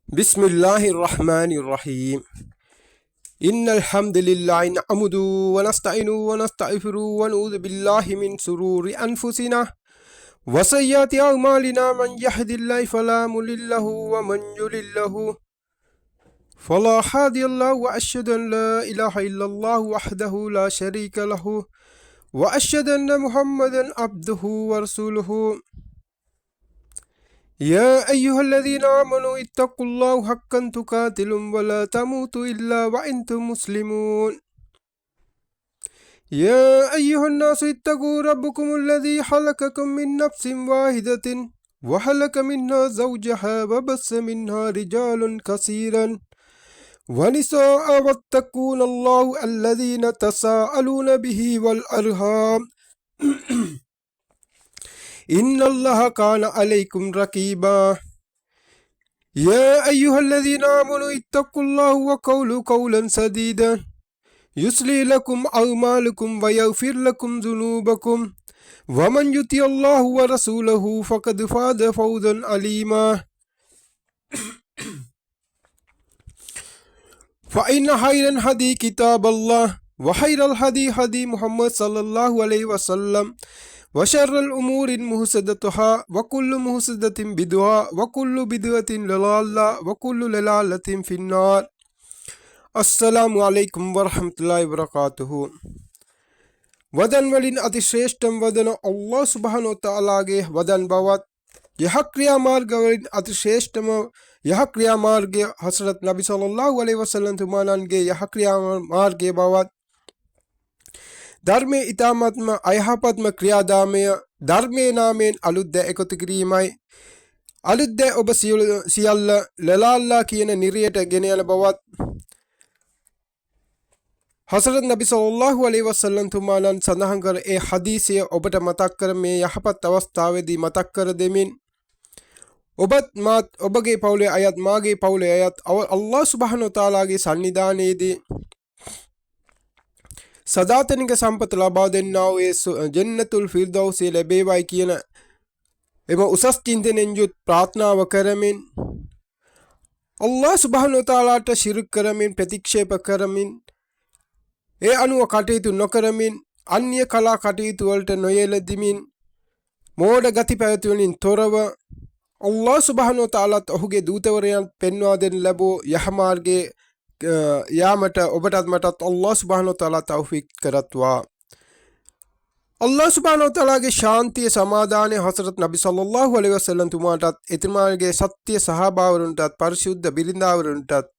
بسم الله الرحمن الرحيم إن الحمد لله نحمده ونستعينه ونستغفره ونعوذ بالله من شرور أنفسنا وسيئات أعمالنا من يهد الله فلا مضل له ومن يضلل له فلا هادي له وأشهد أن لا إله إلا الله وحده لا شريك له وأشهد أن محمدا عبده ورسوله يا أيها الذين آمنوا اتقوا الله حقا تقاته ولا تموتوا إلا وأنتم مسلمون يا أيها الناس اتقوا ربكم الذي خلقكم من نفس واحدة وخلق منها زوجها وبث منها رجالا كثيرا ونساء واتقوا الله الذين تساءلون به والأرحام إن الله كان عليكم رقيبا يا أيها الذين آمنوا اتقوا الله وقولوا قولا سديدا يصلح لكم أعمالكم ويغفر لكم ذنوبكم ومن يطع الله ورسوله فقد فاز فوزا عظيما فإن خير الهدي كتاب الله وخير الهدي هدي محمد صلى الله عليه وسلم وشر الأمور محدثاتها وكل محدثة بدعة وكل بدعة ضلالة وكل ضلالة في النار السلام عليكم ورحمة الله وبركاته वदन वलिन अतिश्रेष्ठम वदन अल्लाह सुब्हानहु व तआलागे वदन बवत यह क्रिया मार्ग वलिन अतिश्रेष्ठम यह क्रिया मार्ग हजरत नबी सल्लल्लाहु अलैहि वसल्लम तुमाननगे यह क्रिया मार्ग बवत ධර්මයේ ඊ타මත්ම අයහපත්ම ක්‍රියාදාමය ධර්මයේ නාමයෙන් අලුත් දෑ එකතු කිරීමයි. අලුත් දෑ ඔබ සියල්ල ලලාල්ලා කියන නිරියට ගෙන යන බවත් හසරත් නබි සල්ලල්ලාහු අලයිහි වසල්ලම් තුමාණන් සඳහන් කර ඒ හදීසය ඔබට මතක් කර මේ යහපත් අවස්ථාවේදී මතක් කර දෙමින් ඔබත් මාත් ඔබගේ පවුලේ අයත් මාගේ පවුලේ අයත් අල්ලාහ් සුබ්හානහු තාලාගේ සන්නිධානයේදී සදාතනික සම්පත ලබා දෙන්නා වූ ජන්නතුල් ෆිර්දෞසයේ ලැබේවයි කියන එම උසස් චින්තනයෙන් යුත් ප්‍රාර්ථනාව කරමින් අල්ලාහ් සුබ්හානහු තාලාට ශිර්ක් කරමින් ප්‍රතික්ෂේප කරමින් ඒ අනුව කටයුතු නොකරමින් අන්‍ය කලා කටයුතු වලට නොයෙලෙමින් මෝඩ ගති පැවැති වලින් තොරව අල්ලාහ් සුබ්හානහු තාලාත් ඔහුගේ දූතවරයන් පෙන්වා දෙන ලැබූ යහ මාර්ගයේ यामट ඔබටත් මටත් අල්ලාහ් සුබ්හානහු තාලා තෞෆීක් කරත්වා. අල්ලාහ් සුබ්හානහු තාලාගේ ශාන්තිය සමාදානය හසරත් නබි සල්ලල්ලාහු අලයිහි වසල්ලම් තුමාටත් එතුමාගේ සත්‍ය සහාබාවරුන්ටත් පරිශුද්ධ බිරිඳාවරුන්ටත්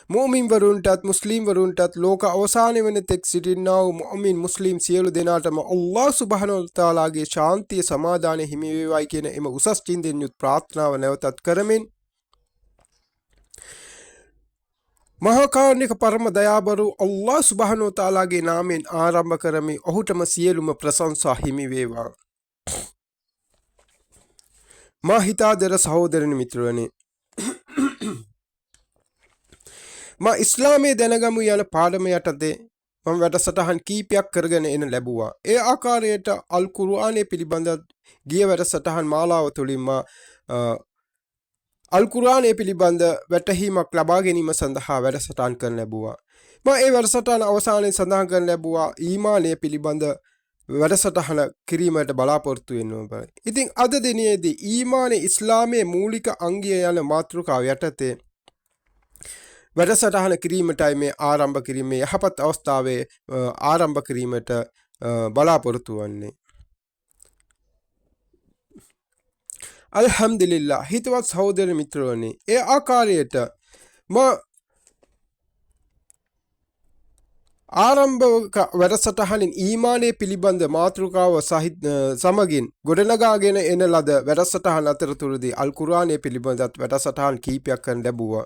මුමින් වරුන්ටත් මුස්ලිම් වරුන්ටත් ලෝක අවසානය වන තෙක් සිටින්නා වූ මුමින් මුස්ලිම් සියලු දෙනාටම අල්ලාහ් සුබ්හානහු තාලාගේ ශාන්තිය සමාදානය හිමි වේවායි කියන එම උසස් චින්තනයෙන් යුත් ප්‍රාර්ථනාව නැවතත් කරමින් මහාකාරුණික පරම දයාබරු අල්ලාහ් සුබ්හානහු තාලාගේ නාමයෙන් ආරම්භ කරමි. ඔහුටම සියලුම ප්‍රශංසා හිමි වේවා. මා හිතාදර සහෝදරනි මිත්‍රවනි, මා ඉස්ලාමයේ දැනගමු යන පාඩම යටතේ මම වැඩසටහන් කීපයක් කරගෙන එන ලැබුවා. ඒ ආකාරයට අල් කුර්ආනය පිළිබඳ ගිය වැඩසටහන් මාලාව තුළින් මා අල් කුර්ආනය පිළිබඳ වැටහීමක් ලබා ගැනීම සඳහා වැඩසටහන් කරන ලැබුවා. මම ඒ වැඩසටහන අවසානයේ සඳහන් කරන ලැබුවා ඊමානය පිළිබඳ වැඩසටහන කිරීමට බලාපොරොත්තු වෙනවා. ඉතින් අද දිනයේදී ඊමානය ඉස්ලාමයේ මූලික අංගය යන මාතෘකාව යටතේ වැඩසටහන කිරීමටයි මේ ආරම්භ කිරීමේ යහපත් අවස්ථාවේ ආරම්භ කිරීමට බලාපොරොත්තු වන්නේ. අල්හම්දුලිල්ලාහ්. හිතවත් සහෝදර මිත්‍රවනි, ඒ ආකාරයට ආරම්භක වැඩසටහනින් ඊමානය පිළිබඳ මාතෘකාව සමගින් ගොඩනගාගෙන එන ලද වැඩසටහන් අතරතුරදී අල් කුර්ආනය පිළිබඳත් වැඩසටහන් කීපයක් කරන්න ලැබුවා.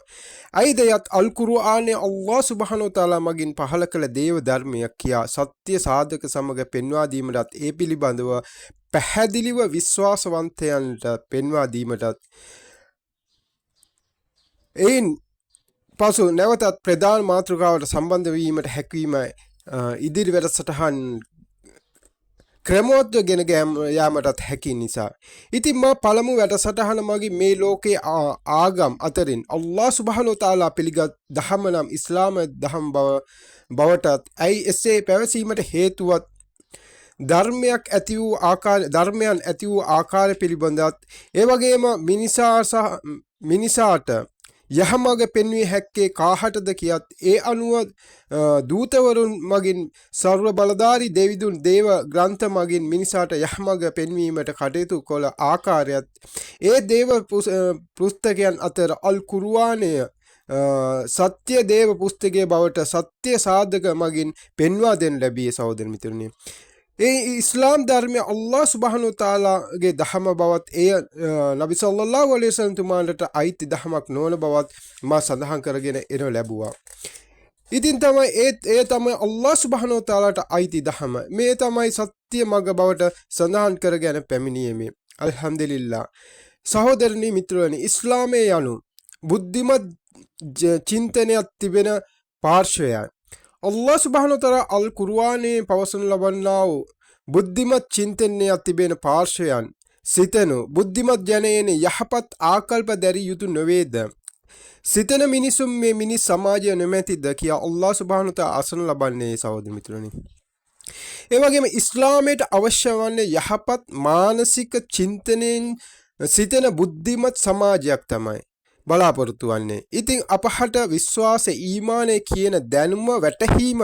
අයිදයත් අල් කුර්ආනය අල්ලාහ් සුබ්හානහු තාලා මගින් පහළ කළ දේව ධර්මයක් කියා සත්‍ය සාධක සමග පෙන්වා දීමටත් ඒ පිළිබඳව පැහැදිලිව විශ්වාසවන්තයන්ට පෙන්වා දීමටත් එයින් පසු නැවතත් ප්‍රධාන මාතෘකාවට සම්බන්ධ වීමට හැකියීමයි ඉදිරි වැඩසටහන් ක්‍රමෝද්දගෙන යාමටත් හැකි නිසා. ඉතින් මා පළමු වැඩසටහන මගින් මේ ලෝකයේ ආගම් අතරින් අල්ලාහ් සුබ්හානහු තාලා පිළිගත් දහම නම් ඉස්ලාම දහම් බවටත් ඇයි එසේ පැවසීමට හේතුවත් ධර්මයන් ඇති වූ ආකාරය පිළිබඳත් ඒ වගේම මිනිසාට යහමඟ පෙන්විය හැක්කේ කාහටද කියත් ඒ අනුව දූතවරුන් මගින් සර්ව බලධාරී දෙවිඳුන් දේව ග්‍රන්ථ මගින් මිනිසාට යහමඟ පෙන්වීමට කටයුතු කළ ආකාරයත් ඒ දේව පුස්තකයන් අතර අල් කුර්ආනය සත්‍ය දේව පුස්තකයේ බවට සත්‍ය සාධක මගින් පෙන්වා දෙන්න ලැබියේ සහෝදර මිතුරනි. ඒ ඉස්ලාම් ධර්මය අල්ලාහ් සුබ්හානහු තාලාගේ දහම බවත් එය නබි සල්ලල්ලාහු අලයිහි වසල්ලම් තුමාලට අයිති දහමක් නොවන බවත් මා සඳහන් කරගෙන එනු ලැබුවා. ඉතින් තමයි ඒ තමයි අල්ලාහ් සුබ්හානහු තාලාට අයිති දහම. මේ තමයි සත්‍ය මඟ බවට සඳහන් කරගෙන පැමිණීමේ. අල්හම්දුලිල්ලාහ්. සහෝදරනි මිත්‍රයනි, ඉස්ලාමයේ යනු බුද්ධිමත් චින්තනයක් තිබෙන පාර්ශ්වයයි. අල්ලාහ් සුබ්හානහු තාලා අල් කුර්ආනයේ පවසනු ලබන්නා වූ බුද්ධිමත් චින්තනයක් තිබෙන පාර්ශ්වයන් සිතනු බුද්ධිමත් ජනයන යහපත් ආකල්ප දැරිය යුතු නොවේද? සිතන මිනිසුන් මේ මිනිස් සමාජය නොමැතිද කියා අල්ලාහ් සුබ්හානහු තාලා අසනු ලබන්නේ සහෝදර මිත්‍රයනි. ඒ වගේම ඉස්ලාමයට අවශ්‍ය වන්නේ යහපත් මානසික චින්තනයෙන් සිතන බුද්ධිමත් සමාජයක් තමයි බලාපොරොත්තු වන්නේ. ඉතින් අපහට විශ්වාස ඊමානය කියන දැනුම වැටහීම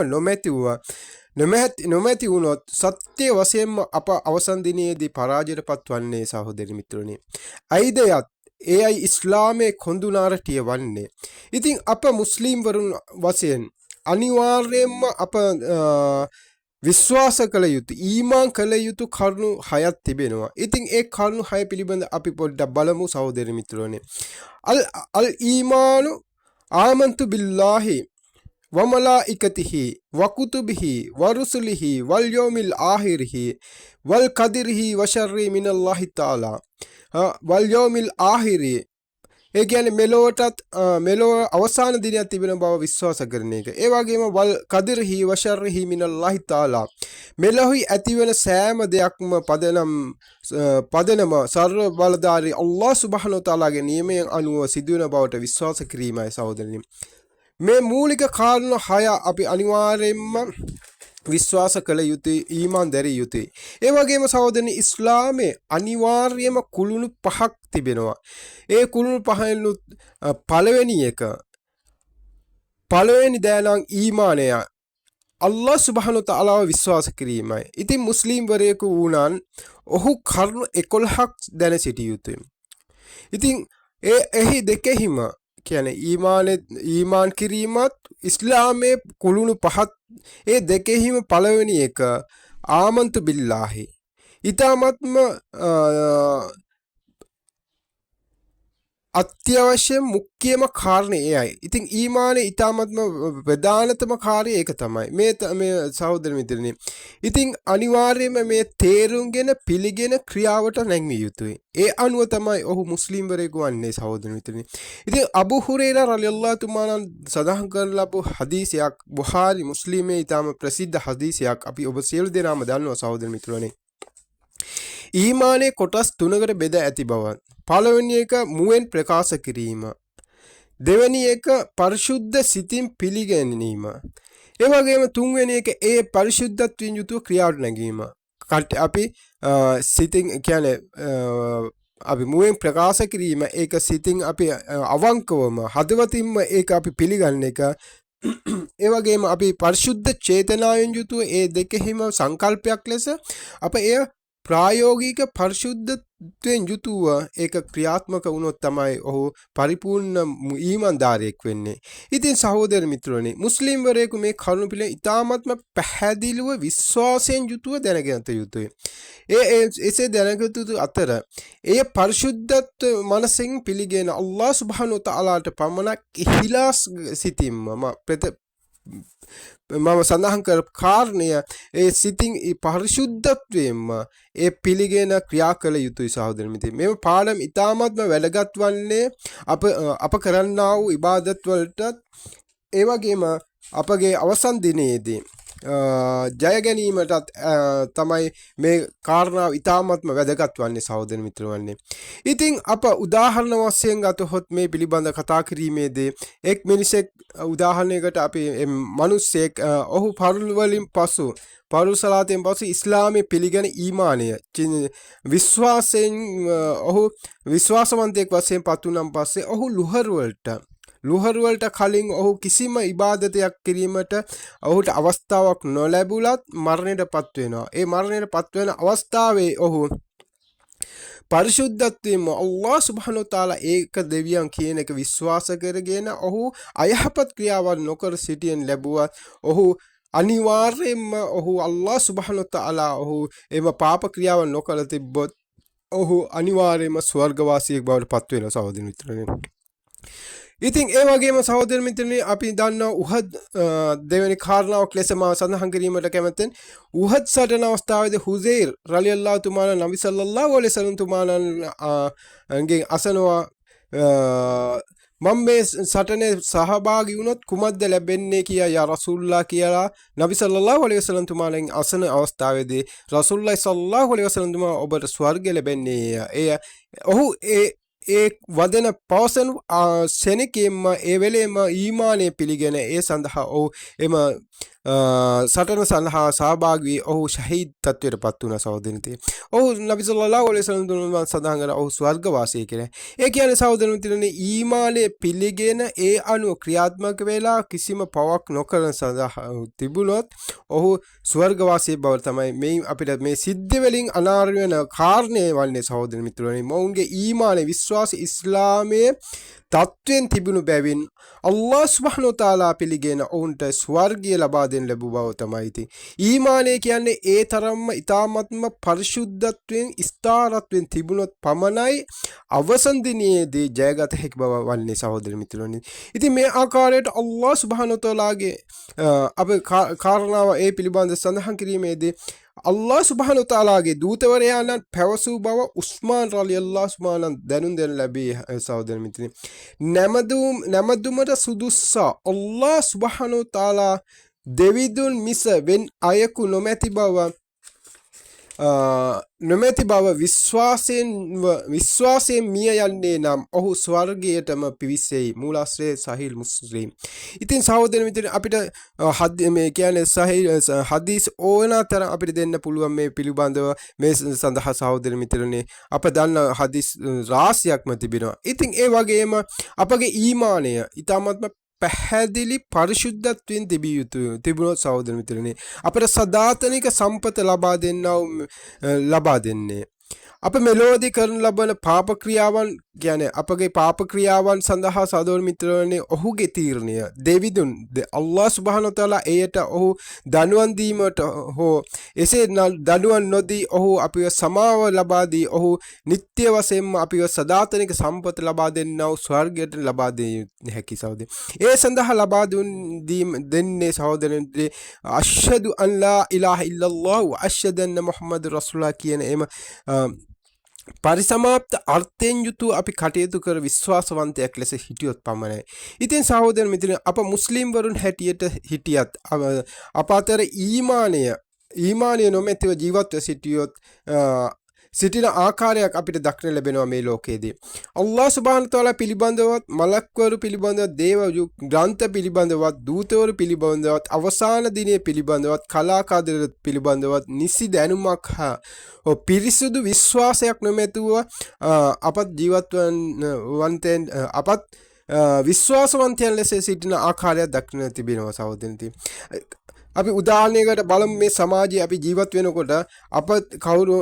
නොමැති වුණොත් සත්‍ය වශයෙන්ම අප අවසන් දිනයේදී පරාජයට පත්වන්නේ සහෝදර මිත්‍රනි. අයිදයත් එයයි ඉස්ලාමයේ කොඳුනාරටිය වන්නේ. ඉතින් අප මුස්ලිම් වරුන් වශයෙන් අනිවාර්යයෙන්ම අප විශ්වාස කළ යුතු ඊමාන් කළ යුතු කරුණු 6ක් තිබෙනවා. ඉතින් ඒ කරුණු 6 පිළිබඳ අපි පොඩ්ඩක් බලමු සහෝදර මිත්‍රෝනේ. අල් ඊමානු ආමන්තු බිල්ලාහි ව මලායිකතිහි ව කුතුබිහි ව රුසුලිහි වල් යෞමිල් ආඛිරිහි වල් කදිරිහි ව ශර්රි මිනල්ලාහි තාලා වල් යෞමිල් ආඛිරි. ඒ කියන්නේ මෙලොව අවසාන දිනයක් තිබෙන බව විශ්වාස කරන එක. ඒ වගේම වල් කදිරිහි ව ශර්රිහි මිනල්ලාහි තාලා. මෙලොහි ඇතිවන සෑම දෙයක්ම පදනම සර්ව බලධාරී අල්ලාහ් සුබ්හානහු තාලාගේ නියමයෙන් අනුව සිදුවන බවට විශ්වාස කිරීමයි සහෝදරනි. මේ මූලික කාරණා 6 අපි අනිවාර්යයෙන්ම විශ්වාස කළ යුතුයි, ඊමාන් දැරිය යුතුයි. ඒ වගේම සහෝදරනි, ඉස්ලාමයේ අනිවාර්යයෙන්ම කුළුණු 5ක් තිබෙනවා. ඒ කුළුණු 5න් පළවෙනි දෑ නම් ඊමානය, අල්ලාහ් සුබ්හානහු තාලාව විශ්වාස කිරීමයි. ඉතින් මුස්ලිම් වරයෙකු වුණාන් ඔහු කරුණු 11ක් දැන සිටිය යුතුයි. ඉතින් එහි දෙකෙහිම කියන්නේ ඊමාන් කිරීමත් ඉස්ලාමයේ කුළුණු 5ක්. ඒ දෙකෙහිම පළවෙනි එක ආමන්තු බිල්ලාහි. ඊටමත්ම අත්‍යවශ්‍ය මුඛ්‍යම කාරණේ එයයි. ඉතින් ඊමානේ ඊටමත්ම ප්‍රධානතම කාර්යය ඒක තමයි. මේ සහෝදර මිත්‍රනි. ඉතින් අනිවාර්යයෙන්ම මේ තේරුම්ගෙන පිළිගෙන ක්‍රියාවට නැංවිය යුතුයි. ඒ අනුව තමයි ඔහු මුස්ලිම් වරයෙකු වන්නේ සහෝදර මිත්‍රනි. ඉතින් අබු හුරයිරා රලියල්ලාහු තුමාණන් සඳහන් කරන ලබු හදීසයක් බුඛාරි මුස්ලිමේ ඊටම ප්‍රසිද්ධ හදීසයක් අපි ඔබ සියලු දෙනාම දන්නවා සහෝදර මිත්‍රනි. ඊමානේ කොටස් 3කට බෙද ඇති බව. පළවෙනි එක මුවෙන් ප්‍රකාශ කිරීම. දෙවෙනි එක පරිශුද්ධ සිතින් පිළිගැනීම. ඒ වගේම තුන්වෙනි එක ඒ පරිශුද්ධත්වයෙන් යුතුව ක්‍රියාවට නැගීම. අපි සිතින් කියන්නේ අපි මුවෙන් ප්‍රකාශ කිරීම, ඒක සිතින් අපි අවංකවම හදවතින්ම ඒක අපි පිළිගන්න එක. ඒ වගේම අපි පරිශුද්ධ චේතනාවෙන් යුතුව ඒ දෙකෙහිම සංකල්පයක් ලෙස අප එය ප්‍රායෝගික පරිශුද්ධත්වයෙන් යුතුව ඒක ක්‍රියාත්මක වුණොත් තමයි ඔහු පරිපූර්ණ ඊමාන්දාරයෙක් වෙන්නේ. ඉතින් සහෝදර මිත්‍රෝනි, මුස්ලිම් වරයෙකු මේ කරුණු පිළිබඳ ඉතාමත්ම පැහැදිලිව විශ්වාසයෙන් යුතුව දැනගත යුතුයි. එසේ දැනගත යුතු අතර එය පරිශුද්ධත්ව මනසෙන් පිළිගෙන අල්ලාහ් සුබ්හානහු තාලාට පමණක් ඉඛ්ලාස් සිතින්ම මම සඳහන් කර කාරණය ඒ සිතින් පරිශුද්ධත්වයෙන්ම ඒ පිළිගෙන ක්‍රියා කළ යුතුයි සහෝදර මිත්‍රනි. මේ පාඩම ඉතාමත්ම වැදගත් වන්නේ අප කරන්නා වූ ඉබාදත් වලට, ඒ වගේම අපගේ අවසන් දිනයේදී ජය ගැනීමටත් තමයි මේ කාරණාව ඉතාමත්ම වැදගත් වන්නේ සහෝදර මිත්‍රවන්නේ. ඉතින් අප උදාහරණ වශයෙන් ගතහොත් මේ පිළිබඳ කතා කිරීමේදී එක් මිනිසෙක් උදාහරණයකට අපි මනුස්සයෙක් ඔහු පරුල් වලින් පසු පරුල් සලාතෙන් පසු ඉස්ලාමයේ පිළිගෙන ඊමානය විශ්වාසයෙන් ඔහු විශ්වාසවන්තයෙක් වශයෙන් පත් වුණන් පස්සේ ඔහු ලුහරුවලට කලින් ඔහු කිසිම ඉබාදතයක් කිරීමට ඔහුට අවස්ථාවක් නොලැබුලත් මරණයට පත්වෙනවා. ඒ මරණයට පත්වෙන අවස්ථාවේ ඔහු පරිශුද්ධත්වයෙන්ම අල්ලාහ් සුබ්හානහු තාලා ඒක දෙවියන් කියන එක විශ්වාස කරගෙන ඔහු අයහපත් ක්‍රියාවන් නොකර සිටියෙන් ලැබුවත් ඔහු අනිවාර්යයෙන්ම ඔහු අල්ලාහ් සුබ්හානහු තාලා ඔහු එම පාප ක්‍රියාවන් නොකර තිබ්බොත් ඔහු අනිවාර්යයෙන්ම ස්වර්ගවාසියෙක් බවට පත් වෙනවා සහෝදර මිත්‍රයනි. ඉතින් ඒ වගේම සහෝදර මිත්‍රනි අපි දන්නවා උහද් දෙවෙනි කාරණාවක් ලෙස මා සඳහන් කිරීමට කැමැත්තෙන් උහද් සටන අවස්ථාවේදී හුසෛර් රලියල්ලාහු තුමාලා නබි සල්ලල්ලාහු අලයිහි වසල්ලම් තුමාලන්ගෙන් අසනවා මම මේ සටනේ සහභාගී වුණොත් කුමක්ද ලැබෙන්නේ කියලා යා රසූල්ලා කියලා නබි සල්ලල්ලාහු අලයිහි වසල්ලම් තුමාලෙන් අසන අවස්ථාවේදී රසූල්ලා සල්ලල්ලාහු අලයිහි වසල්ලම් තුමා ඔබට ස්වර්ගය ලැබෙන්නේ ඔහු ඒ වදන පවසන සෙනකෙන්ම ඒ වෙලේම ඊමානය පිළිගෙන ඒ සඳහා ඔහු එම සටන සඳහා සහභාගී ඔහු ශහීද් තත්වයට පත් වුණා සහෝදරනි. ඔහු නබි සල්ලල්ලාහු අලයිහි වසල්ලම් තුමා සඳහන් කරන ඔහු ස්වර්ගවාසී කියලා. ඒ කියන්නේ සහෝදරනි ඊමානය පිළිගෙන ඒ අනුව ක්‍රියාත්මක වෙලා කිසිම පවක් නොකරන සඳහා තිබුණොත් ඔහු ස්වර්ගවාසී බව තමයි මේ අපිට මේ සිද්ධ වලින් අනාර වෙන කාරණේ වන්නේ සහෝදර මිත්‍රයනි. මොවුන්ගේ ඊමානයේ විශ්වාස ඉස්ලාමයේ තත්වෙන් තිබුණු බැවින් අල්ලාහ් සුබ්හානහු තාලා පිළිගෙන ඔවුන්ට ස්වර්ගය ලබා දෙන්න ලැබුව බව තමයි ඉතින්. ඊමානය කියන්නේ ඒ තරම්ම ඊ타ත්ම පරිශුද්ධත්වයෙන් ස්ථාරත්වයෙන් තිබුණොත් පමණයි අවසන් දිනයේදී ජයගත හැකි බව වන්නේ සහෝදර මිත්‍රයනි. ඉතින් මේ ආකාරයට අල්ලාහ් සුබ්හානහු තාලාගේ අපේ කාරණාව ඒ පිළිබඳ සඳහන් කිරීමේදී අල්ලාහ් සුබ්හානහු තාලාගේ දූතවරයාණන් පැවසූ බව උස්මාන් රලියල්ලාහු සුබ්හානහු දැනුම් දෙන ලැබී සහෝදර මිත්‍රනි. නැමදුමට සුදුස්සා අල්ලාහ් සුබ්හානහු තාලා දෙවිදුන් මිස වෙන් අයකු නොමැති බව විශ්වාසයෙන් මිය යන්නේ නම් ඔහු ස්වර්ගයටම පිවිසෙයි. මූලාශ්‍රය සහීහ් මුස්ලිම්. ඉතින් සහෝදර මිත්‍රනි අපිට මේ කියන්නේ සහීහ් හදීස් ඕනතරම් අපිට දෙන්න පුළුවන් මේ පිළිබඳව මේ සඳහා සහෝදර මිත්‍රනි අප දන්න හදීස් රාශියක්ම තිබෙනවා. ඉතින් ඒ වගේම අපගේ ඊමානය ඊටමත්ම පැහැදිලි පරිශුද්ධත්වයෙන් තිබිය යුතු තිබුණොත් සහෝදර මිත්‍රනි අපට සදාතනික සම්පත ලබා දෙන්නේ අප මෙලෝදී කරන ලබන පාප ක්‍රියාවන් කියන්නේ අපගේ පාප ක්‍රියාවන් සඳහා සහෝදර මිත්‍රයනි ඔහුගේ තීරණය දෙවිදුන් අල්ලාහ් සුබ්හානහු තාලා එයට ඔහු දනුවන් දීමට හෝ එසේ දනුවන් නොදී ඔහු අපිව සමාව ලබා දී ඔහු නිත්‍ය වශයෙන්ම අපිව සදාතනික සම්පත ලබා දෙන්නව ස්වර්ගයට ලබා දෙය හැකි සහෝදර. ඒ සඳහා ලබා දෙන්නේ සහෝදරයනි අෂ්හදු අන් ලා ඉලාහා ඉල්ලල්ලාහ් ව අෂ්හදු අන්න මුහම්මදුර් රසූලුල්ලාහ් කියන එම පරිසමාප්ත අර්ථයෙන් යුතු අපි කටයුතු කර විශ්වාසවන්තයෙක් ලෙස හිටියොත් පමණයි. ඉතින් සහෝදර මිත්‍රයනි අප මුස්ලිම් වරුන් හැටියට හිටියත් අප අතර ඊමානය නොමැතිව ජීවත්ව සිටියොත් සිටින ආකාරයක් අපිට දක්න ලැබෙනවා මේ ලෝකයේදී. අල්ලාහ් සුබ්හානහු තාලා පිළිබඳවත් මලක්වරු පිළිබඳවත් දේව ග්‍රන්ථ පිළිබඳවත් දූතවරු පිළිබඳවත් අවසාන දිනයේ පිළිබඳවත් කලාකාදර පිළිබඳවත් නිසි දැනුමක් පිරිසුදු විශ්වාසයක් නොමැතුව අපත් ජීවත්වන්තයන් අපත් විශ්වාසවන්තයන් ලෙස සිටින ආකාරයක් දක්න තිබෙනවා සහෝදරනි. අපි උදාහරණයකට බලමු මේ සමාජයේ අපි ජීවත් වෙනකොට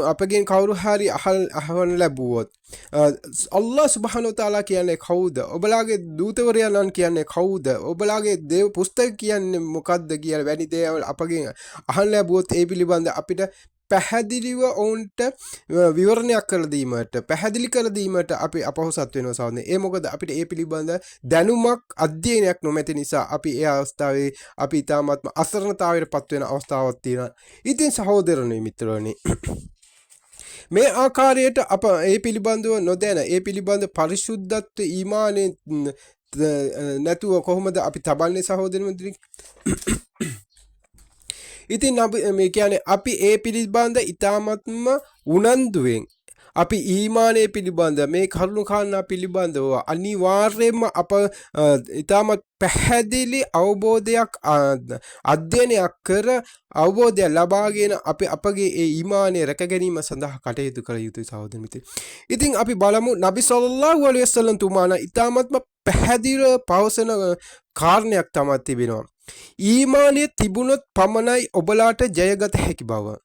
අපගෙන් කවුරු හරි අහවන ලැබුවොත් අල්ලාහ් සුබ්හානහු තාලා කියන්නේ කවුද? ඔබලාගේ දූතවරයාණන් කියන්නේ කවුද? ඔබලාගේ දේව පුස්තක කියන්නේ මොකක්ද කියලා වැනි දේවල් අපගෙන් අහන්න ලැබුවොත් ඒ පිළිබඳ අපිට පැහැදිලිව ඔවුන්ට විවරණයක් කර දීමට පැහැදිලි කර දීමට අපි අපහසුත් වෙනවා සහෝදරනි. ඒ මොකද අපිට ඒ පිළිබඳ දැනුමක් අධ්‍යයනයක් නොමැති නිසා අපි ඒ අවස්ථාවේ අපි ඊටාත්ම අසරණතාවයට පත් වෙන අවස්ථාවක් තියෙනවා. ඉතින් සහෝදරනි මිත්‍රයනි මේ ආකාරයට අප ඒ පිළිබඳව නොදැන ඒ පිළිබඳ පරිශුද්ධත්ව ඊමානයේ නැතුව කොහොමද අපි තබන්නේ සහෝදර මිත්‍රනි? ඉතින් අපි මේ කියන්නේ අපි ඒ පිළිබඳ ඊ타මත්ම උනන්දුවෙන් අපි ඊමානය පිළිබඳ මේ කරුණු කාරණා පිළිබඳව අනිවාර්යයෙන්ම අප ඊටමත් පැහැදිලි අවබෝධයක් අධ්‍යයනයක් කර අවබෝධය ලබාගෙන අපි අපගේ ඒ ඊමානය රැක ගැනීම සඳහා කටයුතු කළ යුතුයි සහෝදර මිත්‍රයනි. ඉතින් අපි බලමු නබි සල්ලල්ලාහු අලයිහි වසල්ලම් තුමාලා ඊටමත්ම පැහැදිලිව පවසන කාරණයක් තමයි තිබෙනවා. ඊමානය තිබුණොත් පමණයි ඔබලාට ජයගත හැකි බව.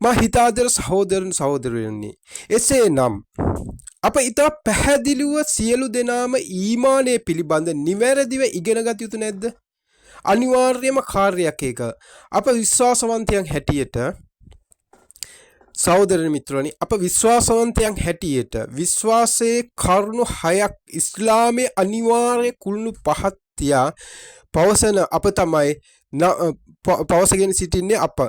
මා හිතාදර සහෝදරන් සහෝදරයනි, එසේනම් අප ඉතා පැහැදිලිව සියලු දෙනාම ඊමානය පිළිබඳ නිවැරදිව ඉගෙනගත යුතු නැද්ද? අනිවාර්යම කාර්යයක් ඒක. අප විශ්වාසවන්තයන් හැටියට සහෝදර මිත්‍රයනි, අප විශ්වාසවන්තයන් හැටියට විශ්වාසයේ කරුණු 6ක් ඉස්ලාමයේ අනිවාර්ය කුළුණු 5ක් තියා පවසන අප තමයි පවසගෙන සිටින්නේ අප.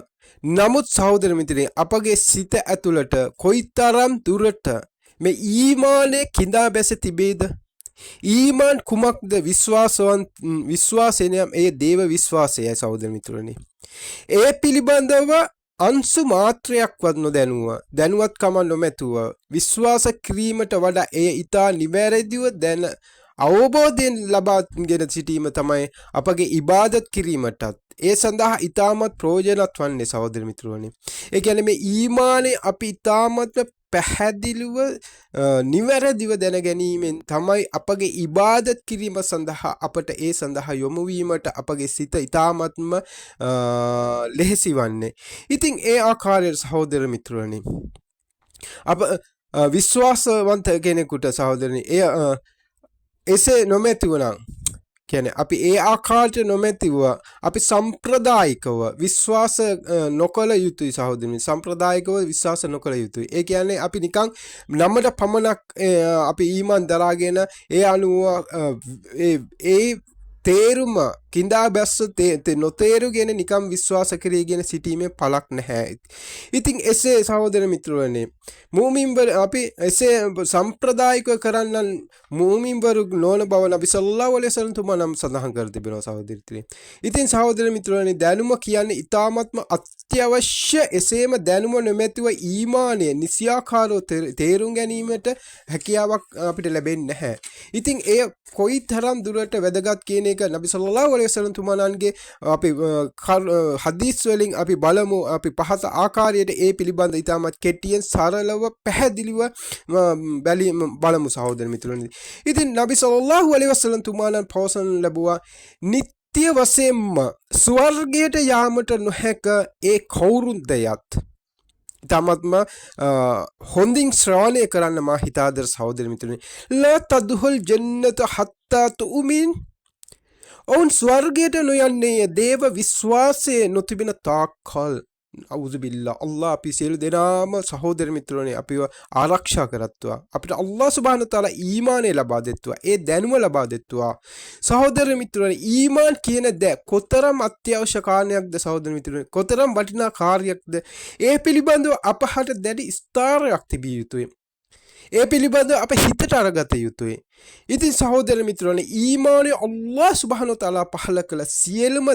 නමුත් සහෝදර මිත්‍රයනි, අපගේ සිත ඇතුළට කොයිතරම් දුරට මේ ඊමානය කිඳා බැස තිබේද? ඊමාන් කුමක්ද? විශ්වාසය නම් ඒ දේව විශ්වාසයයි සහෝදර මිත්‍රයනි. ඒ පිළිබඳව අංශු මාත්‍රයක්වත් දැනුවත්කම නොමැතුව විශ්වාස කිරීමට වඩා එය ඊටා නිවැරදිව දැන අවබෝධයෙන් ලබාගෙන සිටීම තමයි අපගේ ඉබාදත් කිරීමටත් ඒ සඳහා ඊටමත් ප්‍රයෝජනවත් වන්නේ සහෝදර මිත්‍රයනි. ඒ කියන්නේ මේ ඊමානය අපි ඊටමත් පැහැදිලිව නිවැරදිව දැන ගැනීමෙන් තමයි අපගේ ඉබාදත් කිරීම සඳහා අපට ඒ සඳහා යොමු වීමට අපගේ සිත ඊටමත්ම ලෙහෙසි වන්නේ. ඉතින් ඒ ආකාරයට සහෝදර මිත්‍රයනි, අප විශ්වාසවන්ත කෙනෙකුට සහෝදරනි එසේ නොමැතිව නම් කියන්නේ අපි ඒ ආකාරයට නොමැතිව අපි සම්ප්‍රදායිකව විශ්වාස නොකළ යුතුයි සහෝදරනි. සම්ප්‍රදායිකව විශ්වාස නොකළ යුතුයි. ඒ කියන්නේ අපි නිකන් නමට පමණක් අපි ඊමාන් දරාගෙන ඒ අනුව ඒ තේරුම කිඳා බැස්ස නොතේරුගෙන නිකම් විශ්වාස කරගෙන සිටීමේ පළක් නැහැ. ඉතින් එසේ සහෝදර මිත්‍රයනි, මුමින්වරු අපි එසේ සම්ප්‍රදායිකව කරන්න මුමින්වරු නොවන බව නබි සල්ලල්ලාහු අලයිහි වසල්ලම් තුමා නම් සඳහන් කර තිබෙනවා සහෝදරත්වනි. ඉතින් සහෝදර මිත්‍රයනි, දැනුම කියන්නේ ඊ타මත්ම අත්‍යවශ්‍ය. එසේම දැනුම නොමැතිව ඊමානය නිසියාකාරව තේරුම් ගැනීමට හැකියාවක් අපිට ලැබෙන්නේ නැහැ. ඉතින් එය කොයිතරම් දුරට වැදගත් කියන එක නබි සල්ලල්ලාහු අලයිහි වසල්ලම් තුමාණන්ගේ අපි හදීස් වලින් අපි බලමු. අපි පහත ආකාරයට ඒ පිළිබඳ ඊටමත් කෙටියෙන් සරලව පැහැදිලිව බලමු සහෝදර මිත්‍රයනි. ඉතින් නබි සල්ලල්ලාහු අලයිහි වසල්ලම් තුමාණන් පවසන ලැබුවා නිත්‍ය වශයෙන්ම ස්වර්ගයට යාමට නොහැක ඒ කවුරුන්දයත් ඊටමත්ම හොඳින් ශ්‍රවණය කරන්න මා හිතාදර සහෝදර මිත්‍රයනි. ලා තදුහුල් ජන්නත හත්තා තුමින්, ඔවුන් ස්වර්ගයට නොයන්නේ දේව විශ්වාසයේ නොතිබෙන තාක්කල්. අවුදු බිල්ලා. අල්ලාහ් අපි සියලු දෙනාම සහෝදර මිත්‍රයනි අපිව ආරක්ෂා කරත්වා. අපිට අල්ලාහ් සුබ්හානහු තාලා ඊමානය ලබා දෙත්වා. ඒ දැනුම ලබා දෙත්වා. සහෝදර මිත්‍රයනි, ඊමාන් කියන දේ කොතරම් අත්‍යවශ්‍ය කාරණයක්ද සහෝදර මිත්‍රයනි, කොතරම් වටිනා කාර්යයක්ද. ඒ පිළිබඳව අපහට දැඩි ස්ථාරයක් තිබිය යුතුයි. ඒ පිළිබඳව අප හිතට අරගත යුතුයි. ඉතින් සහෝදර මිත්‍රයනි, ඊමානය අල්ලාහ් සුබ්හානහු තාලා පහල කළ සියලුම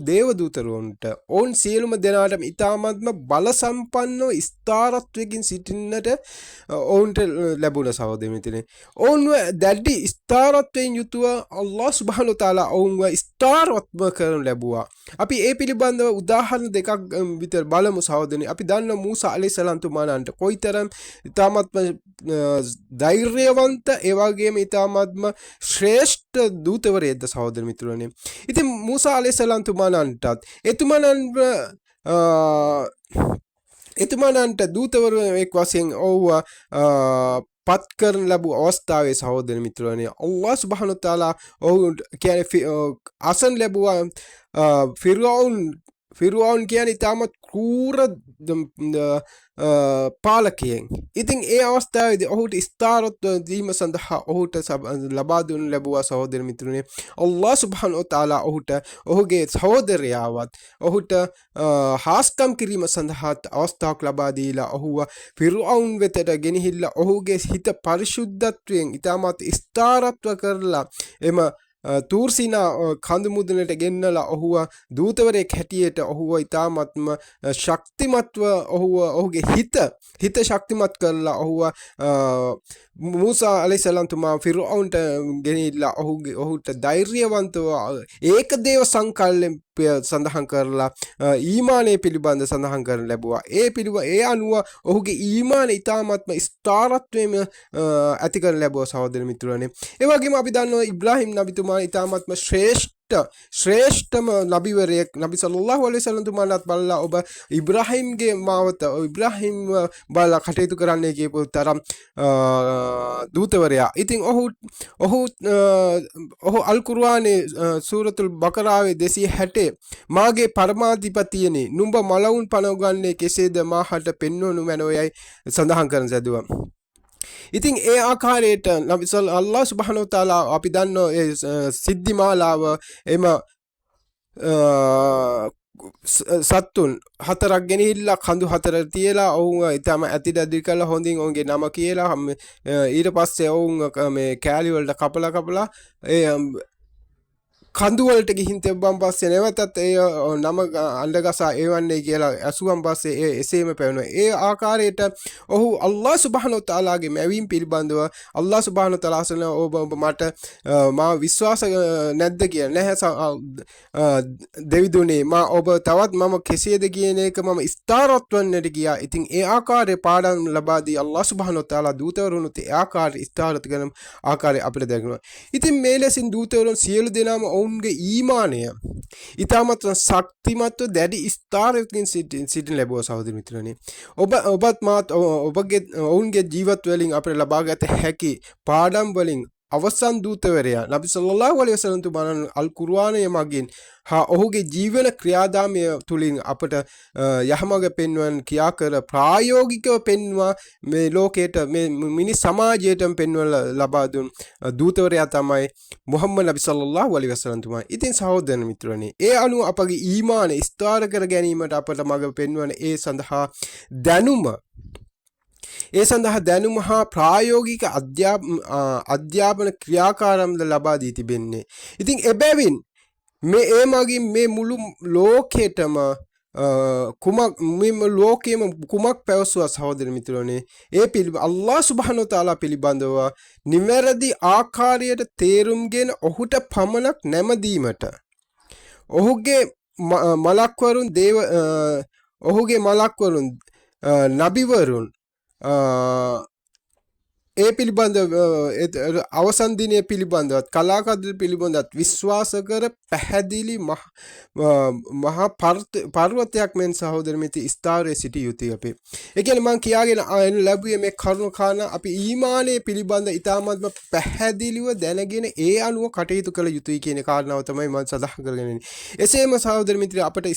දේව දූතරුන්ට ඔවුන් සියලුම දෙනාටම ඊ타මත්ම බල සම්පන්නව ස්ථාරත්වයෙන් සිටින්නට ඔවුන්ට ලැබුණ සහෝදර මිත්‍රයනි. ඔවුන්ව දැඩි ස්ථාරත්වයෙන් යුතුව අල්ලාහ් සුබ්හානහු තාලා ඔවුන්ව ස්ථාරවත්ව කරනු ලැබුවා. අපි ඒ පිළිබඳව උදාහරණ දෙකක් විතර බලමු සහෝදරනි. අපි දන්න මූසා අලයිහිස්සලාම් තුමාණන්ට කොයිතරම් ඊ타මත්ම ධෛර්යවන්ත ඒ වගේම ඊ타මත්ම ශ්‍රේෂ්ඨ දූතවරයෙක්ද සහෝදර මිත්‍රයනි. ඉතින් මූසා අලයිහිස්සලාම් තුමාණන්ටත් එතුමාණන්ට දූතවරයෙක් වශයෙන් ඔව්ව පත් කරන ලැබූ අවස්ථාවේ සහෝදර මිත්‍රයනි, අල්ලාහ් සුබ්හානහු තාලා ඔවුන් කියන්නේ අසන් ලැබුවා ෆිරාවුන් කියන්නේ ඊටමත් කූර පාලකයෙන්. ඉතින් ඒ අවස්ථාවේදී ඔහුට ස්ථාරත්ව දීම සඳහා ඔහුට ලබා දුන් ලැබුවා සහෝදර මිත්‍රයනි. අල්ලාහ් සුබ්හානහු තාලා ඔහුට ඔහුගේ සහෝදරයාවත් ඔහුට හාස්කම් කිරීම සඳහා අවස්ථාවක් ලබා දීලා ඔහුව ෆිරාවුන් වෙතට ගෙනහිල්ලා ඔහුගේ හිත පරිශුද්ධත්වයෙන් ඊටමත් ස්ථාරත්ව කරලා එම තූර්සිනා කඳු මුදුනට ගෙන්නලා ඔහුව දූතවරයෙක් හැටියට ඔහුව ඉතාමත්ම ශක්තිමත්ව ඔහුගේ හිත ශක්තිමත් කරලා ඔහුව මූසා අලයිහිස්සලාම්තුමා ෆිරഔන්ට ගෙනිලා ඔහුට ධෛර්යවන්තව ඒකදේව සංකල්පය සඳහන් කරලා ඊමානය පිළිබඳ සඳහන් කරන ලැබුවා. ඒ අනුව ඔහුගේ ඊමාන ඉතාමත්ම ස්ථාරත්වයේම ඇති කරන ලැබුවා සහෝදර මිතුරනේ. ඒ වගේම අපි දන්නවා ඉබ්‍රාහීම් නබිතුමා ඉතාමත්ම ශ්‍රේෂ්ඨම නබිවරයෙක්. නබි සල්ලල්ලාහු අලයිහි වසල්ලම් තුමාලත් බලලා ඔබ ඉබ්‍රාහීම්ගේ මාවත ඉබ්‍රාහීම් බලලා කටයුතු කරන්නේ කියපු තරම් දූතවරයා. ඉතින් ඔහු අල් කුර්ආනයේ සූරතුල් බකරාවේ 260 මාගේ පරමාධිපතියනි නුඹ මලවුන් පනවගන්නේ කෙසේද මාහට පෙන්වනු මැනෝයයි සඳහන් කරන සදුවා. ඉතින් ඒ ආකාරයට නබි අල්ලාහ් සුබ්හානහු වතාලා අපි දන්නෝ ඒ සිද්ධිමාලාව එම සත්තුන් හතරක් ගෙනහිල්ලා කඳු හතර තියලා ඔවුන් ඊටම ඇතිදදි කළා හොඳින් ඔවුන්ගේ නම කියලා ඊට පස්සේ ඔවුන් මේ කෑලි වලට කපලා ඒ කඳු වලට ගිහින් තිබ්බන් පස්සේ නැවතත් ඒ නම අඬගසා එවන්නේ කියලා ඇසුවන් පස්සේ ඒ එසේම පැවුණා. ඒ ආකාරයට ඔහු අල්ලාහ් සුබ්හානහු තාලාගේ මැවීම් පිළිබඳව අල්ලාහ් සුබ්හානහු තාලා අසන ඔබ මට මා විශ්වාස නැද්ද කියලා නැහැ දෙවිදුනේ මා ඔබ තවත් මම කෙසේද කියන එක මම ස්ථාරවත් වන්නට ගියා. ඉතින් ඒ ආකාරයේ පාඩම් ලබා දී අල්ලාහ් සුබ්හානහු තාලා දූතවරුන්ට ඒ ආකාරයේ ස්ථාරත කරන ආකාරය අපිට දැක්වෙනවා. ඉතින් මේ ලෙසින් දූතවරුන් සියලු දෙනාම ඔවුන්ගේ ඊමානය ඉතාමත් ශක්තිමත්ව දැඩි ස්ථාරයකින් සිටින ලැබුවා සහෝදර මිත්‍රයනි. ඔබත් මාත් ඔවුන්ගේ ජීවත් වලින් අපිට ලබාගත හැකි පාඩම් වලින් අවසන් දූතවරයා නබි සල්ලල්ලාහු අලයිහි වසල්ලම් තුමාණන් අල් කුර්ආනයේ මගින් ඔහුගේ ජීවන ක්‍රියාදාමය තුළින් අපට යහමඟ පෙන්වන ක්‍රියා කර ප්‍රායෝගිකව පෙන්වා මේ ලෝකයට මේ මිනිස් සමාජයටම පෙන්වන ලබා දුන් දූතවරයා තමයි මුහම්මද් නබි සල්ලල්ලාහු අලයිහි වසල්ලම් තුමා. ඉතින් සහෝදර මිත්‍රයනි, ඒ අනුව අපගේ ඊමානය ස්ථාර කර ගැනීමට අපට මඟ පෙන්වන ඒ සඳහා දැනුම හා ප්‍රායෝගික අධ්‍යාපන ක්‍රියාකාරම්ද ලබා දී තිබෙන්නේ. ඉතින් එබැවින් මේ මගින් මේ මුළු ලෝකෙටම ලෝකයේම කුමක් පැවසුවා සහෝදර මිත්‍රයනි, ඒ පිළිබඳ අල්ලාහ් සුබ්හානහු තාලා පිළිබඳව නිවැරදි ආකාරයට තේරුම්ගෙන ඔහුට පමණක් නැමදීමට ඔහුගේ මලක්වරුන් නබිවරුන් ඒ පිළිබඳ අවසන් දිනය පිළිබඳවත් කලාකද්‍ර පිළිබඳවත් විශ්වාස කර පැහැදිලි මහා පර්වතයක් මෙන් සහෝදර මිත්‍රි ස්ථාවරයේ සිටිය යුතුයි අපි. ඒ කියන්නේ මම කියාගෙන ලැබුවේ මේ කරුණු කාරණ අපි ඊමානයේ පිළිබඳ ඉතාමත්ම පැහැදිලිව දැනගෙන ඒ අනුව කටයුතු කළ යුතුයි කියන කාරණාව තමයි මම සඳහන් කරගෙන ඉන්නේ. එසේම සහෝදර මිත්‍රි අපට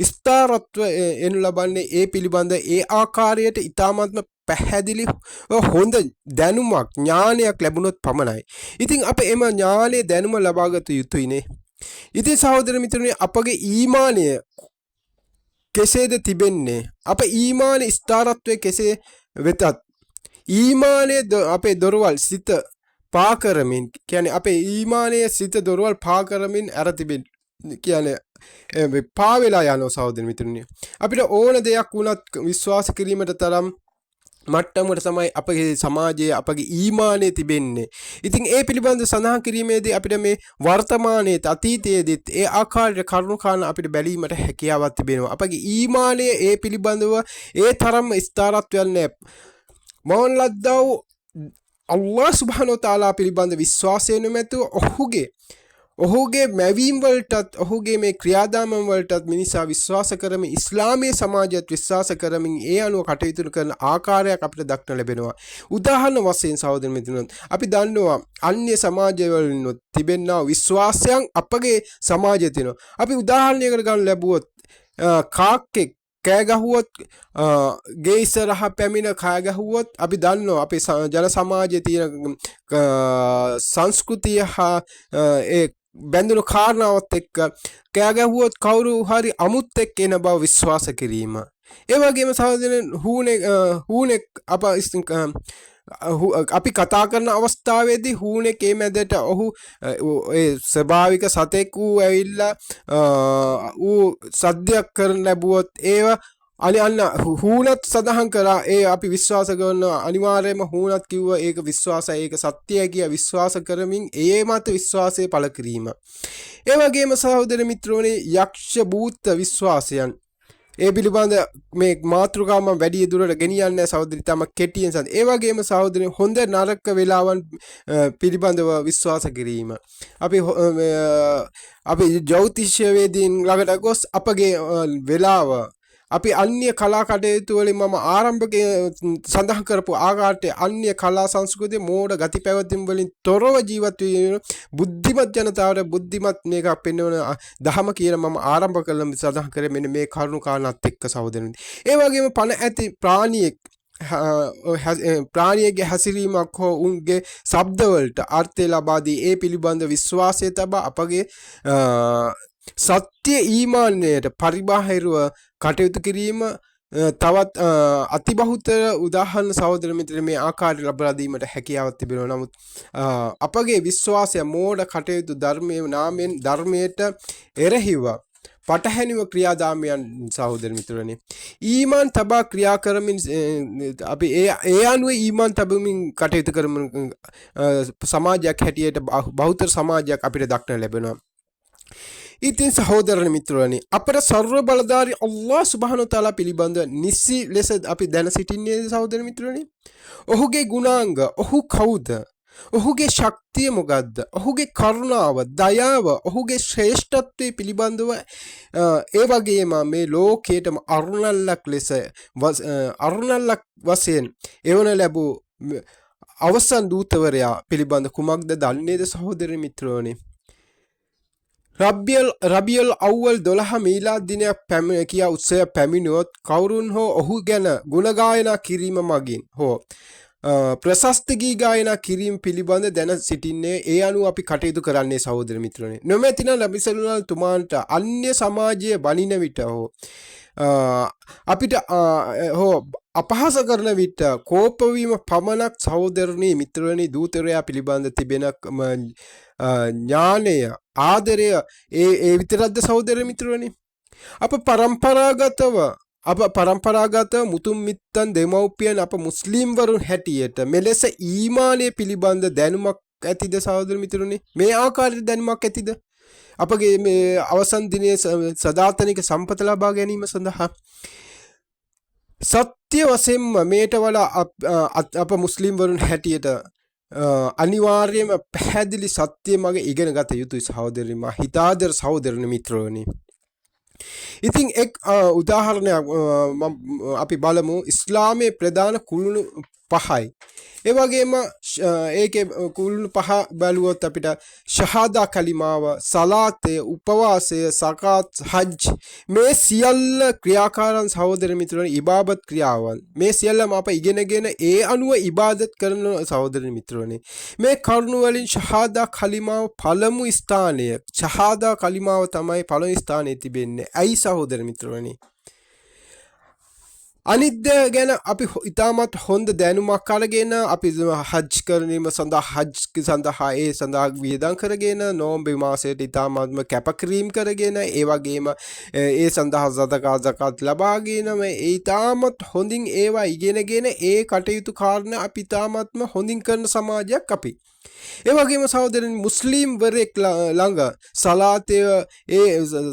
ස්ථාරත්ව එනු ලබන්නේ ඒ පිළිබඳ ඒ ආකාරයට ඉතාමත්ම පැහැදිලි හොඳ දැනුමක් ඥානයක් ලැබුණොත් පමණයි. ඉතින් අප එම ඥානයේ දැනුම ලබාගත යුතුයිනේ. ඉතින් සහෝදර මිත්‍රයනි, අපගේ ඊමානය කෙසේද තිබෙන්නේ? අප ඊමාන ස්ථාරත්වයේ කෙසේ වෙතත් ඊමානයේ අපේ දොරවල් සිත පා කරමින් කියන්නේ අපේ ඊමානයේ සිත දොරවල් පා කරමින් අර තිබෙන්නේ කියන්නේ පා වෙලා යනවා සහෝදර මිත්‍රයනි. අපිට ඕන දෙයක් වුණත් විශ්වාස කිරීමට තරම් මට්ටමකට තමයි අපගේ සමාජයේ අපගේ ඊමානයේ තිබෙන්නේ. ඉතින් ඒ පිළිබඳව සඳහන් කිරීමේදී අපිට මේ වර්තමානයේත් අතීතයේදීත් ඒ ආකාරයට කරුණු කාරණා අපිට බැලීමට හැකියාවක් තිබෙනවා. අපගේ ඊමානයේ ඒ පිළිබඳව ඒ තරම්ම ස්ථාරත්වයක් නැහැ. මොවුන් ලද්දව අල්ලාහ් සුබ්හානහු තාලා පිළිබඳ විශ්වාසය නොමැතුව ඔහුගේ මැවීම් වලටත් ඔහුගේ මේ ක්‍රියාදාමම් වලටත් මිනිසා විශ්වාස කරමින් ඉස්ලාමීය සමාජයත් විශ්වාස කරමින් ඒ අනුව කටයුතු කරන ආකාරයක් අපිට දක්න ලැබෙනවා. උදාහරණ වශයෙන් සහෝදර මිත්‍රයන්, අපි දන්නවා අන්‍ය සමාජවලින් තිබෙනා විශ්වාසයන් අපගේ සමාජයේ තියෙනවා. අපි උදාහරණයකට ගන්න ලැබුවොත් කාක්කෙක් කෑ ගැහුවොත් ගේ ඉස්සරහා පැමිණ කෑ ගැහුවොත් අපි දන්නවා අපේ ජන සමාජයේ තියෙන සංස්කෘතිය හා ඒ බැඳුණු කාරණාවත් එක්ක කෑ ගැහුවොත් කවුරු හරි අමුත් එක්ක එන බව විශ්වාස කිරීම. ඒ වගේම සහෝදරයන් හූනෙක් අප අපි කතා කරන අවස්ථාවේදී හූනෙකේ මැදට ඔහු ඒ ස්වභාවික සතෙක් වූ ඇවිල්ලා ඌ සද්දයක් කරන ලැබුවොත් ඒව අන්න හූනත් සඳහන් කරා ඒ අපි විශ්වාස කරන අනිවාර්යයෙන්ම හූනත් කිව්ව ඒක විශ්වාසය ඒක සත්‍යය කිය විශ්වාස කරමින් ඒ මත විශ්වාසය පළ කිරීම. ඒ වගේම සහෝදර මිත්‍රෝනි යක්ෂ භූත විශ්වාසයන් ඒ පිළිබඳ මේ මාතෘකාව මම වැඩි දුරට ගෙනියන්නේ සහෝදරි තම කෙටියෙන් සඳ. ඒ වගේම සහෝදරි හොඳ නරක වේලාවන් පිළිබඳව විශ්වාස කිරීම. අපි ජ්‍යොතිෂ්‍ය වේදීන් ළඟට ගොස් අපගේ වේලාව අපි අන්‍ය කලා කටයුතු වලින් මම ආරම්භක සඳහන් කරපු ආකාරයට අන්‍ය කලා සංස්කෘතිය මෝඩ ගති පැවැත්ම වලින් තොරව ජීවත් වීම බුද්ධිමත් ජනතාවට බුද්ධිමත් මේක පෙන්වන දහම කියන මම ආරම්භ කළා සඳහන් කරේ මෙන්න මේ කරුණු කාරණාත් එක්ක සහෝදරනි. ඒ වගේම පණ ඇති ප්‍රාණියෙක්ගේ හැසිරීමක් හෝ උන්ගේ ශබ්දවලට අර්ථය ලබා දී ඒ පිළිබඳ විශ්වාසය තබා අපගේ සත්‍ය ඊමානයට පරිබාහිරව කටයුතු කිරීම තවත් අතිබහුතර උදාහරණ සහෝදර මිත්‍රයනි මේ ආකාරයට ලබා දීමට හැකියාවක් තිබෙනවා. නමුත් අපගේ විශ්වාසය මෝඩ කටයුතු ධර්මයේ නාමයෙන් ධර්මයට එරෙහිව පටහැනිව ක්‍රියාදාමයන් සහෝදර මිත්‍රයනි ඊමාන් තබා ක්‍රියා කරමින් අපි ඒ අනුව ඊමාන් තබමින් කටයුතු කරමින් සමාජයක් හැටියට බහුතර සමාජයක් අපිට දක්නට ලැබෙනවා. ඉතින් සහෝදර මිත්‍රයනි අපට සර්ව බලධාරී අල්ලාහ් සුබ්හානහු තාලා පිළිබඳ නිසි ලෙස අපි දැන සිටින්නේ සහෝදර මිත්‍රයනි. ඔහුගේ ගුණාංග, ඔහු කවුද? ඔහුගේ ශක්තිය මොකද්ද? ඔහුගේ කරුණාව, දයාව, ඔහුගේ ශ්‍රේෂ්ඨත්වයේ පිළිබඳව ඒ වගේම මේ ලෝකයේටම අරුණල්ලක් ලෙස අරුණල්ලක් වශයෙන් එවන ලැබූ අවසන් දූතවරයා පිළිබඳ කුමක්ද දන්නේද සහෝදර මිත්‍රයනි? රබියල් අව්වල් 12 මීලාද් දිනයක් කියා උත්සවය පැමිණුවොත් කවුරුන් හෝ ඔහු ගැන ගුණ ගායනා කිරීම මගින් හෝ ප්‍රශස්ත ගී ගායනා කිරීම පිළිබඳ දැන සිටින්නේ ඒ අනුව අපි කටයුතු කරන්නේ සහෝදර මිත්‍රයනි. නොමැතිනම් නබි සල්ලල්ලාහු තුමාන්ට අන්‍ය සමාජයේ බණින විට හෝ අපිට හෝ අපහාස කරන විට කෝප වීම පමණක් සහෝදරනි මිත්‍රයනි දූතරයා පිළිබඳ තිබෙන ඥානය ආදරය ඒ විතරක්ද සහෝදර මිත්‍රයනි? අප පරම්පරාගත මුතුන් මිත්තන් දෙමව්පියන් අප මුස්ලිම් වරුන් හැටියට මෙලෙස ඊමානය පිළිබඳ දැනුමක් ඇතිද සහෝදර මිත්‍රයනි? මේ ආකාරයට දැනුමක් ඇතිද? අපගේ මේ අවසන් දිනයේ සදාතනික සම්පත ලබා ගැනීම සඳහා සත්‍ය වශයෙන්ම මේට වඩා අප මුස්ලිම් වරුන් හැටියට අනිවාර්යයෙන්ම පැහැදිලි සත්‍ය මග ඉගෙන ගත යුතුයි සහෝදරනි මා හිතාදර සහෝදරනි මිත්‍රයනි. ඉතින් එක් උදාහරණයක් අපි බලමු. ඉස්ලාමයේ ප්‍රධාන කුළුණු 5යි. ඒ වගේම ඒකේ කුළුණු 5 බලුවොත් අපිට ශහාදා කලිමාව, සලාතය, උපවාසය, සකාත්, හජ් මේ සියල්ල ක්‍රියාකාරන් සහෝදර මිත්‍රයනි ඉබාදත් ක්‍රියාවන්. මේ සියල්ලම අප ඉගෙනගෙන ඒ අනුව ඉබාදත් කරන සහෝදර මිත්‍රයනි. මේ කරුණ වලින් ශහාදා කලිමාව පළමු ස්ථානය. ශහාදා කලිමාව තමයි පළමු ස්ථානයේ තිබෙන්නේ. ඇයි සහෝදර මිත්‍රයනි? අනිද්ද ගැන අපි ඉතාමත් හොඳ දැනුමක් අරගෙන අපි හජ් කරනීම සඳහා හජ් සඳහා ඒ සඳහා වියදම් කරගෙන නෝම්බේ මාසයට ඉතාමත්ම කැපකිරීම කරගෙන ඒ වගේම ඒ සඳහා සදකාත් ලබාගෙන මේ ඉතාමත් හොඳින් ඒවා ඉගෙනගෙන ඒ කටයුතු කාරණා අපි ඉතාමත්ම හොඳින් කරන සමාජයක් අපි. ඒ වගේම සහෝදරනි මුස්ලිම් වරෙක් ළඟ සලාතය ඒ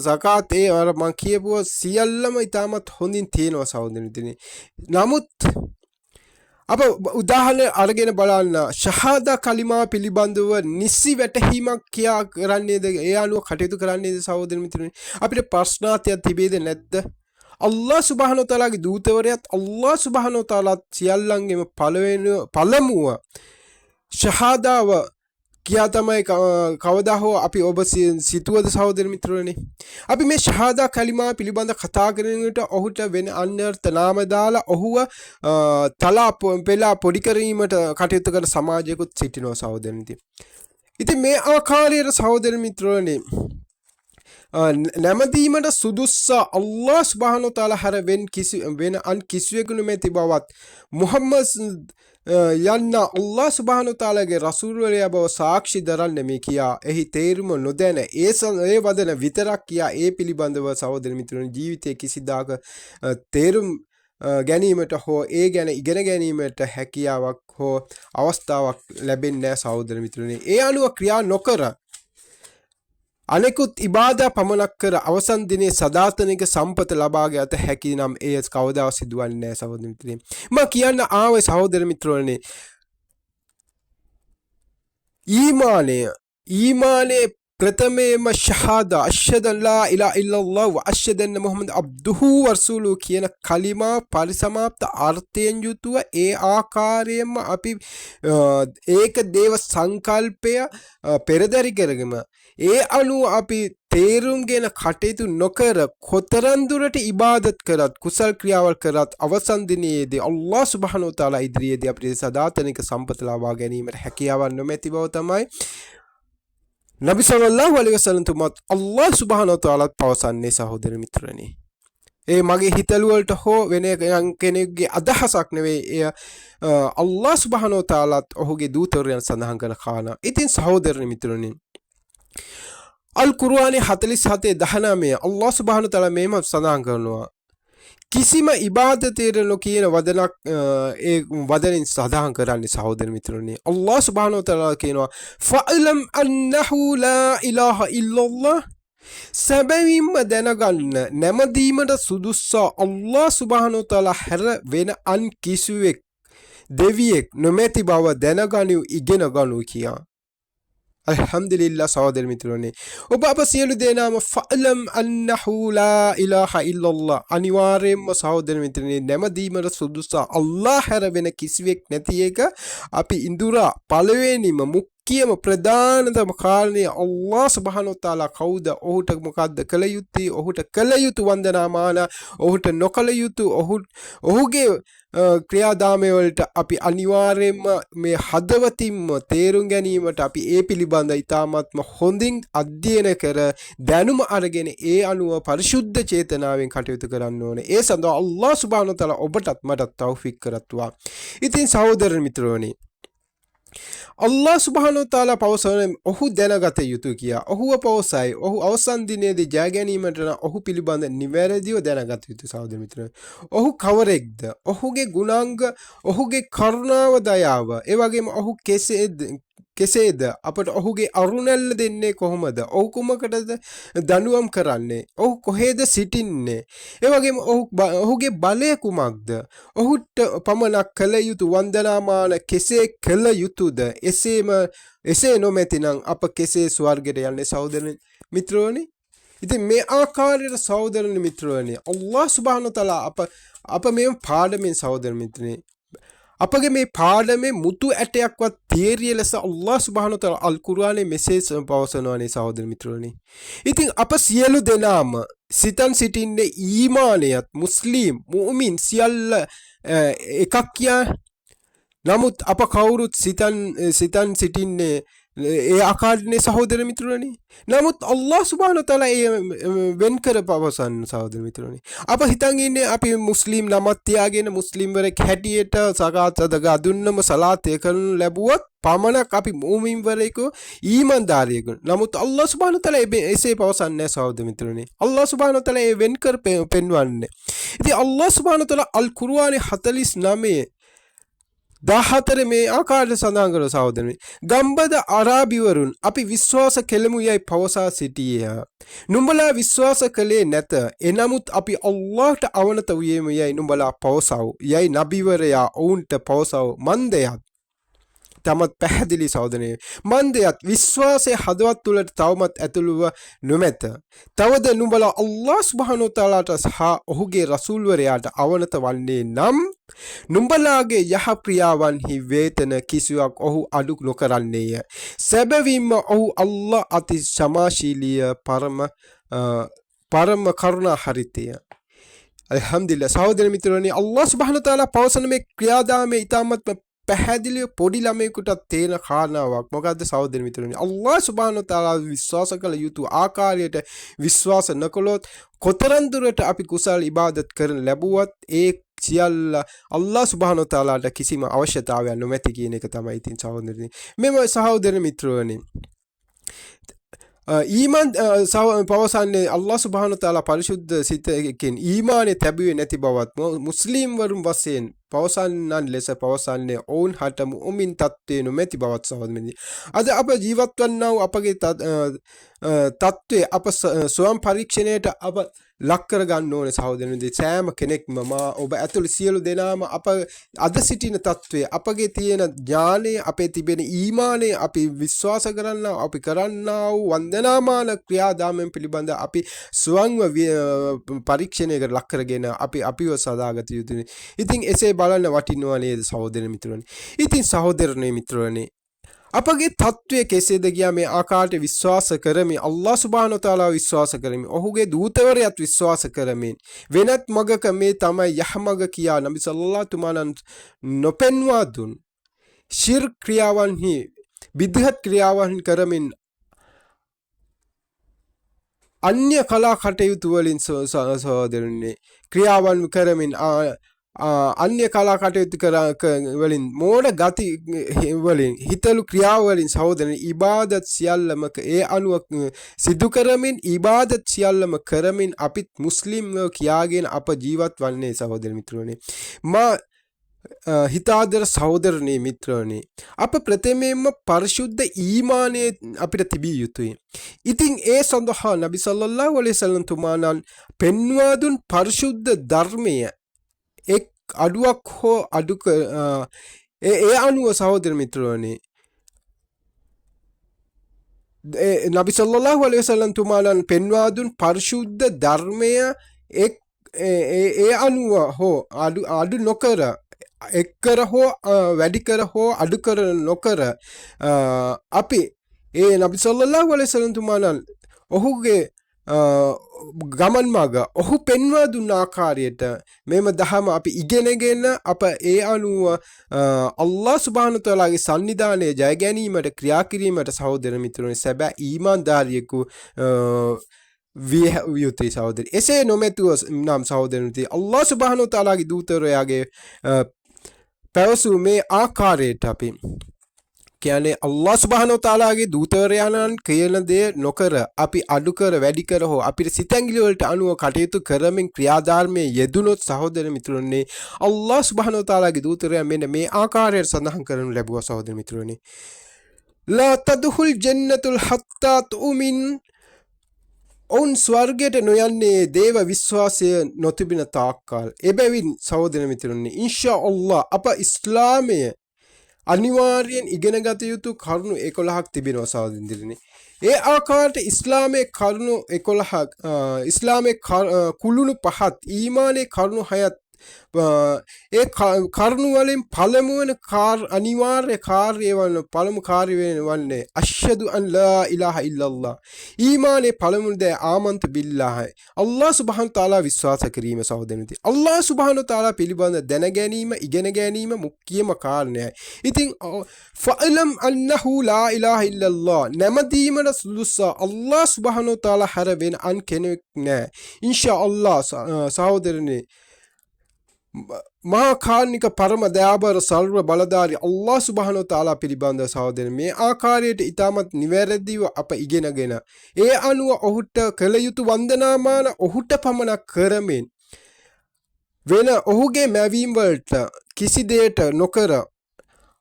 සකාත් ඒ අර මං කියපුවා සියල්ලම ඉතාමත් හොඳින් තියෙනවා සහෝදරනි. නමුත් අප උදාහරණ අරගෙන බලන්න ශහාදා කලිමා පිළිබඳව නිසි වැටහීමක් කියා කරන්නේද ඒ අනුව කටයුතු කරන්නේද සහෝදර මිත්‍රනි? අපිට ප්‍රශ්නාර්ථයක් තිබේද නැද්ද? අල්ලාහ් සුබ්හානහු තාලාගේ දූතවරයාත් අල්ලාහ් සුබ්හානහු තාලාත් සියල්ලන්ගේම පළමුව ශහාදාව කියා තමයි කවදා හෝ අපි ඔබ සිතුවද සහෝදර මිත්‍රයනි? අපි මේ ශහාදා කලිමා පිළිබඳ කතා කරනකොට ඔහුට වෙන අන්‍යර්ථ නාම දාලා ඔහුව තලා පෙලා පොඩි කිරීමට කටයුතු කරන සමාජයකුත් සිටිනවා සහෝදරනි. ඉතින් මේ ආකාරයට සහෝදර මිත්‍රයනි නැමදීමට සුදුස්ස අල්ලාහ් සුබ්හානහු තාලා හැර වෙන අන් කිසිවෙකු නොමැති බවත් මුහම්මද් යන්න අල්ලාහ් සුබ්හානහු තාලාගේ රසූල්වරයා බව සාක්ෂි දරන්නේ මේ කියා එහි තේරුම නොදැන ඒ වදන විතරක් කියා ඒ පිළිබඳව සහෝදර මිත්‍රයනි ජීවිතයේ කිසිදාක තේරුම් ගැනීමට හෝ ඒ ගැන ඉගෙන ගැනීමට හැකියාවක් හෝ අවස්ථාවක් ලැබෙන්නේ නැහැ සහෝදර මිත්‍රයනි. ඒ අනුව ක්‍රියා නොකර අනෙකුත් ඉබාදා පමණක් කර අවසන් දිනේ සදාතනික සම්පත ලබා ගත හැකි නම් එය කවදාවත් සිදුවන්නේ නැහැ සහෝදර මිත්‍රයනි. මම කියන්න ආවේ සහෝදර මිත්‍රයනි ඊමානයේ ප්‍රථමයෙන්ම ෂහාදා අෂ්හදු අල්ලා ඉලාහා ඉල්ලල්ලාහ් ව අෂ්හදු අන්න මුහම්මද් අබ්දුහු වරසූලුහු කියන කලිමා පරිසමාප්ත අර්ථයෙන් යුතුව ඒ ආකාරයෙන්ම අපි ඒක දේව සංකල්පය පෙරදරි කරගම ඒ අනුව අපි තේරුම්ගෙන කටයුතු නොකර කොතරම් දුරට ඉබාදත් කරත් කුසල් ක්‍රියාවල් කරත් අවසන් දිනයේදී අල්ලාහ් සුබ්හානහු තාලා ඉදිරියේදී අපිට සදාතනික සම්පත ලබා ගැනීමට හැකියාවක් නොමැති බව තමයි නබි සල්ලල්ලාහු අලයිහි වසල්ලම් තුමත් අල්ලාහ් සුබ්හානහු තාලාත් පවසන්නේ සහෝදර මිත්‍රයනි. ඒ මගේ හිතළු වලට හෝ වෙන කෙනෙකුගේ අදහසක් නෙවෙයි. එය අල්ලාහ් සුබ්හානහු තාලාත් ඔහුගේ දූතවරයන් සඳහන් කරන කාරණා. ඉතින් සහෝදර මිත්‍රයනි අල් කුර්ආනයේ 47:19 අල්ලාහ් සුබ්හානහු තාලා මේම සඳහන් කරනවා. කිසිම ඉබාදතේට නොකියන වදනක් ඒ වදනින් සඳහන් කරන්නේ සහෝදර මිත්‍රයනි අල්ලාහ් සුබ්හානහු තාලා කියනවා ෆඅලම් අන්නහු ලා ඉලාහා ඉල්ලල්ලාහ් සැබවින්ම දැනගන්න නැමදීමට සුදුස්ස අල්ලාහ් සුබ්හානහු තාලා හැර වෙන අන් කිසිවෙක් දෙවියෙක් නොමැති බව දැනගනිව් ඉගෙන ගනු කියා. අල්හම්දුලිල්ලාහ් සහෝදර මිත්‍රයනි ඔබ අප සියලු දෙනාම ෆඅලම් අන්නහු ලා ඉලාහා ඉල්ලල්ලාහ් අනිවාර්යයෙන්ම සහෝදර මිත්‍රයනි නැමදීමට සුදුස්ස අල්ලාහ් හැර වෙන කිසිවෙක් නැති එක අපි ඉඳුරා පළවෙනිම මුඛ්‍යම ප්‍රධානතම කාරණේ අල්ලාහ් සුබ්හානහු තාලා කවුද ඔහුට මොකද්ද කළ යුත්තේ ඔහුට කළ යුතු වන්දනාමාන ඔහුට නොකළ යුතු ඔහුගේ ක්‍රියාදාමය වලට අපි අනිවාර්යයෙන්ම මේ හදවතින්ම තේරුම් ගැනීමට අපි ඒ පිළිබඳ ඉතාමත්ම හොඳින් අධ්‍යයන කර දැනුම අරගෙන ඒ අනුව පරිශුද්ධ චේතනාවෙන් කටයුතු කරන්න ඕනේ. ඒ සඳහා අල්ලාහ් සුබ්හානහු තාලා ඔබටත් මටත් තෞෆීක් කරත්වා. ඉතින් සහෝදර මිත්‍රයනි අල්ලාහ් සුබ්හානහු තාලා පවසන ඔහු දැනගත යුතු කියා. ඔහුව පවසයි ඔහු අවසන් දිනේදී ජය ගැනීමට ඔහු පිළිබඳ නිවැරදිව දැනගත යුතු සහෝදර මිත්‍රයනි. ඔහු කවරෙක්ද? ඔහුගේ ගුණාංග, ඔහුගේ කරුණාව, දයාව, ඒ වගේම ඔහු කෙසේද අපට ඔහුගේ අරුණැල්ල දෙන්නේ කොහොමද? ඔහු කුමකටද දඬුවම් කරන්නේ? ඔහු කොහෙද සිටින්නේ? ඒ වගේම ඔහුගේ බලය කුමක්ද? ඔහුට පමණක් කළ යුතු වන්දනාමාන කෙසේ කළ යුතුද? එසේ නොමැතිනම් අප කෙසේ ස්වර්ගයට යන්නේ සහෝදර මිත්‍රයනි? ඉතින් මේ ආකාරයට සහෝදර මිත්‍රයනි අල්ලාහ් සුබ්හානහු තාලා අප මේ පාඩමෙන් සහෝදර මිත්‍රයනි අපගේ මේ පාඩමේ මුතු ඇටයක්වත් තීරිය ලෙස අල්ලාහ් සුබ්හානහු තාලා අල් කුර්ආනයේ මෙසේජ් පවසනවානේ සහෝදර මිත්‍රයනි. ඉතින් අප සියලු දෙනාම සිතන් සිටින්නේ ඊමානයත් මුස්ලිම් මුමින් සියල්ල එකක් කියා. නමුත් අප කවුරුත් සිතන් සිටින්නේ ඒ ආකාරනේ සහෝදර මිත්‍රයනි. නමුත් අල්ලාහ් සුබ්හානහු තාලා ඒ වෙන් කර පවසන සහෝදර මිත්‍රයනි. අප හිතන් ඉන්නේ අපි මුස්ලිම් නමක් තියාගෙන මුස්ලිම් වරෙක් හැටියට සකාත් සදකා දුන්නම සලාතය කරන ලැබුවොත් පමණක් අපි මුමින් වරෙකු ඊමාන්දාරියෙකු. නමුත් අල්ලාහ් සුබ්හානහු තාලා එසේ පවසන්නේ සහෝදර මිත්‍රයනි. අල්ලාහ් සුබ්හානහු තාලා ඒ වෙන් කර පෙන්වන්නේ. ඉතින් අල්ලාහ් සුබ්හානහු තාලා අල් කුර්ආනයේ 49:14 මේ ආකාරයට සඳහන් කරන සහෝදරනි ගම්බද අරාබිවරුන් අපි විශ්වාස කෙලමු යයි පවසා සිටියේය. නුඹලා විශ්වාස කළේ නැත. එනමුත් අපි අල්ලාහ්ට අවනත වූයේමු යයි නුඹලා පවසව යයි නබිවරයා ඔවුන්ට පවසව. මන්දයත් තමත් පැහැදිලි සහෝදරනි මන්දයත් විශ්වාසයේ හදවත් තුළට තවමත් ඇතුළුව නොමැත. තවද නුඹලා අල්ලාහ් සුබ්හානහු තාලාට සහ ඔහුගේ රසූල්වරයාට අවනත වන්නේ නම් නුඹලාගේ යහ ක්‍රියාවන්හි වේතන කිසිවක් ඔහු අඩු නොකරන්නේය. සැබවින්ම ඔහු අල්ලාහ් අති ක්ෂමාශීලී පරම කරුණා හරිතය. අල්හම්දුලිල්ලාහ් සහෝදර මිත්‍රයනි අල්ලාහ් සුබ්හානහු තාලා පවසන මේ ක්‍රියාදාමයේ ඉතාමත් පැහැදිලිව පොඩි ළමයෙකුට තේන කාරණාවක්. මොකද්ද සහෝදර මිත්‍රනි? අල්ලාහ් සුබ්හානහු තාලා විශ්වාස කළ යුතු ආකාරයට විශ්වාස නොකළොත් කොතරම් දුරට අපි කුසල් ඉබාදත් කරන ලැබුවත් ඒ සියල්ල අල්ලාහ් සුබ්හානහු තාලාට කිසිම අවශ්‍යතාවයක් නොමැති කියන එක තමයි ඉතින් සහෝදරනි. මෙම සහෝදර මිත්‍රවනි ඊමාන් පවසන්නේ අල්ලාහ් සුබ්හානහු තාලා පරිශුද්ධ සිතකින් ඊමානේ තැබුවේ නැති බවත් මුස්ලිම් වරුන් වශයෙන් පවසන්නන් ලෙස පවසන්නේ ඔවුන් හට මුමින් තත්ත්වේ නොමැති බවත් සහෝදරනි. අද අප ජීවත් වන්නා වූ අපගේ තත්ත්වයේ අප ස්වයං පරීක්ෂණයට අප ලක් කර ගන්න ඕනේ සහෝදරනි. සෑම කෙනෙක්ම ඔබ ඇතුළු සියලු දෙනාම අප අද සිටින තත්ත්වයේ අපගේ තියෙන ඥානය, අපේ තිබෙන ඊමානය, අපි විශ්වාස කරන්නා, අපි කරන්නා වූ වන්දනාමාන ක්‍රියාදාමයන් පිළිබඳ අපි ස්වයංව පරීක්ෂණයකට ලක් කරගෙන අපි අපිව සදාගත යුතුයි. ඉතින් එසේ බලන්න වටිනවා නේද සහෝදර මිත්‍රවනි? ඉතින් සහෝදරනේ මිත්‍රවනි අපගේ තත්ත්වය කෙසේද ගියා මේ ආකාරයට විශ්වාස කරමින් අල්ලාහ් සුබ්හානහු තාලා විශ්වාස කරමින් ඔහුගේ දූතවරයාත් විශ්වාස කරමින් වෙනත් මගක මේ තමයි යහමග කියා නබි සල්ලල්ලාහු තුමාණන් නොපෙන්වා දුන් ශිර්ක් ක්‍රියාවන්හි බිද්අත් ක්‍රියාවන් කරමින් අන්‍ය කලා කටයුතු වලින් සහෝදරනේ ක්‍රියාවන් කරමින් අන්‍ය කලා කටයුතු වලින් මෝඩ ගති වලින් හිතලු ක්‍රියාව වලින් සහෝදරනි ඉබාදත් සියල්ලම ඒ අනුව සිදු කරමින් ඉබාදත් සියල්ලම කරමින් අපිත් මුස්ලිම් කියාගෙන අප ජීවත් වන්නේ සහෝදර මිත්‍රවනි. මා හිතාදර සහෝදරනේ මිත්‍රවනි අප ප්‍රථමයෙන්ම පරිශුද්ධ ඊමානය අපිට තිබිය යුතුයි. ඉතින් ඒ සඳහා නබි සල්ලල්ලාහු අලයිහි වසල්ලම් තුමාණන් පෙන්වා දුන් පරිශුද්ධ ධර්මය එක් අඩුවක් හෝ අඩුක ඒ අනුව සහෝදර මිත්‍රවනි නබි සල්ලල්ලාහු අලයිහි වසල්ලම් තුමාණන් පෙන්වා දුන් පරිශුද්ධ ධර්මය එක් ඒ අනුව හෝ අඩු නොකර එක්කර හෝ වැඩි කර හෝ අඩු කර නොකර අපි ඒ නබි සල්ලල්ලාහු අලයිහි වසල්ලම් තුමාණන් ඔහුගේ ගමන් මග ඔහු පෙන්වා දුන්න ආකාරයට මෙම දහම අපි ඉගෙනගෙන අප ඒ අනුව අල්ලාහ් සුබ්හානහු තාලාගේ සන්නිධානය ජය ගැනීමට ක්‍රියා කිරීමට සහෝදර මිත්‍රවනි සැබෑ ඊමාන්දාරියෙකු විය යුතුයි සහෝදරි. එසේ නොමැතුව නම් සහෝදරනි අල්ලාහ් සුබ්හානහු තාලාගේ දූතවරයාගේ පැවසූ මේ ආකාරයට අපි කියන්නේ අල්ලාහ් සුබ්හානහු තාලාගේ දූතවරයාණන් කියන දේ නොකර අපි අඩු කර වැඩි කර හෝ අපිට සිතැඟිලි වලට අනුව කටයුතු කරමින් ක්‍රියාධර්මයේ යෙදුනොත් සහෝදර මිත්‍රවනි අල්ලාහ් සුබ්හානහු තාලාගේ දූතවරයා මෙන්න මේ ආකාරයට සඳහන් කරනු ලැබුවා සහෝදර මිත්‍රවනි. ලා තදුහුල් ජන්නතුල් හත්තා තුමින් ඔවුන් ස්වර්ගයට නොයන්නේ දේව විශ්වාසය නොතිබෙන තාක්කල්. එබැවින් සහෝදර මිත්‍රවනි ඉන්ෂා අල්ලාහ් අප ඉස්ලාමය අනිවාර්යෙන් ඉගෙන ගත යුතු කරුණු 11ක් තිබෙනවා සහෝදරනි. ඒ ආකාරයට ඉස්ලාමයේ කරුණු 11ක් ඉස්ලාමයේ කුළුණු 5ක් ඊමානයේ කරුණු 6ක් ඒ කරුණු වලින් පළමුවන අනිවාර්ය කාර්යය වන පළමු කාර්යය වන්නේ අෂ්හදු අන් ලා ඉලාහා ඉල්ලල්ලාහ් ඊමානයේ පළමු දේ ආමන්ත බිල්ලාහ් අල්ලාහ් සුබ්හානහු තාලා විශ්වාස කිරීම සහෝදරනි. අල්ලාහ් සුබ්හානහු තාලා පිළිබඳ දැන ගැනීම ඉගෙන ගැනීම මුඛ්‍යම කාරණයයි. ඉතින් ෆඅලම් අන්නහු ලා ඉලාහා ඉල්ලල්ලාහ් නමදීමන සුදුස්ස අල්ලාහ් සුබ්හානහු තාලා හැර වෙන අන් කෙනෙක් නැහැ. ඉන්ෂා අල්ලාහ් සහෝදරනි මහා කාරුණික පරම දයාබර සර්ව බලධාරී අල්ලාහ් සුබ්හානහු තාලා පිළිබඳ සහෝදරනි මේ ආකාරයට ඊටමත් නිවැරදිව අප ඉගෙනගෙන ඒ අනුව ඔහුට කළ යුතු වන්දනාමාන ඔහුට පමණක් කරමින් වෙන ඔහුගේ මැවීම් වලට කිසි දෙයක නොකර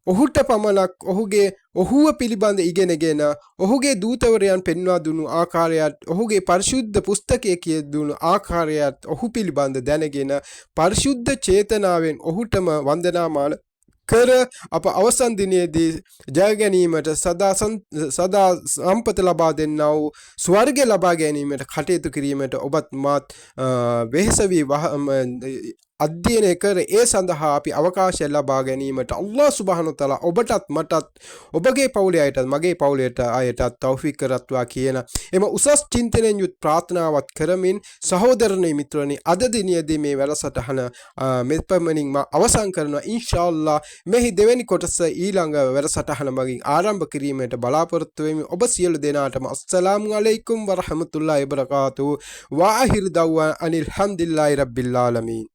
ඔහුට පමණක් ඔහුව පිළිබඳ ඉගෙනගෙන ඔහුගේ දූතවරයන් පෙන්වා දුණු ආකාරයත් ඔහුගේ පරිශුද්ධ පුස්තකයේ කියදුණු ආකාරයත් ඔහු පිළිබඳ දැනගෙන පරිශුද්ධ චේතනාවෙන් ඔහුටම වන්දනාමාන කර අප අවසන් දිනයේදී ජය ගැනීමට සදා සම්පත ලබා දෙන්නා වූ ස්වර්ගය ලබා ගැනීමට කටයුතු කිරීමට ඔබත් මාත් වෙහෙස වී අධ්‍යයනය කර ඒ සඳහා අපි අවකාශය ලබා ගැනීමට අල්ලාහ් සුබ්හානහු වතාලා ඔබටත් මටත් ඔබගේ පවුලේ අයටත් මගේ පවුලේ අයටත් තෞෆීක් කරත්වා කියන එම උසස් චින්තනයෙන් යුත් ප්‍රාර්ථනාවත් කරමින් සහෝදරණේ මිත්‍රනි අද දිනයේදී මේ වැඩසටහන මෙපමණින් මා අවසන් කරනවා ඉන්ෂාඅල්ලාහ් මෙහි දෙවෙනි කොටස ඊළඟ වැඩසටහන මගින් ආරම්භ කිරීමට බලාපොරොත්තු වෙමි ඔබ සියලු දෙනාටම අස්සලාමු අලයිකුම් වරහමතුල්ලාහි වබරකාතුහු වාහිර් දව්වා අනිල් හම්දුලිල්ලාහි රබ්බිල් ආලමීන්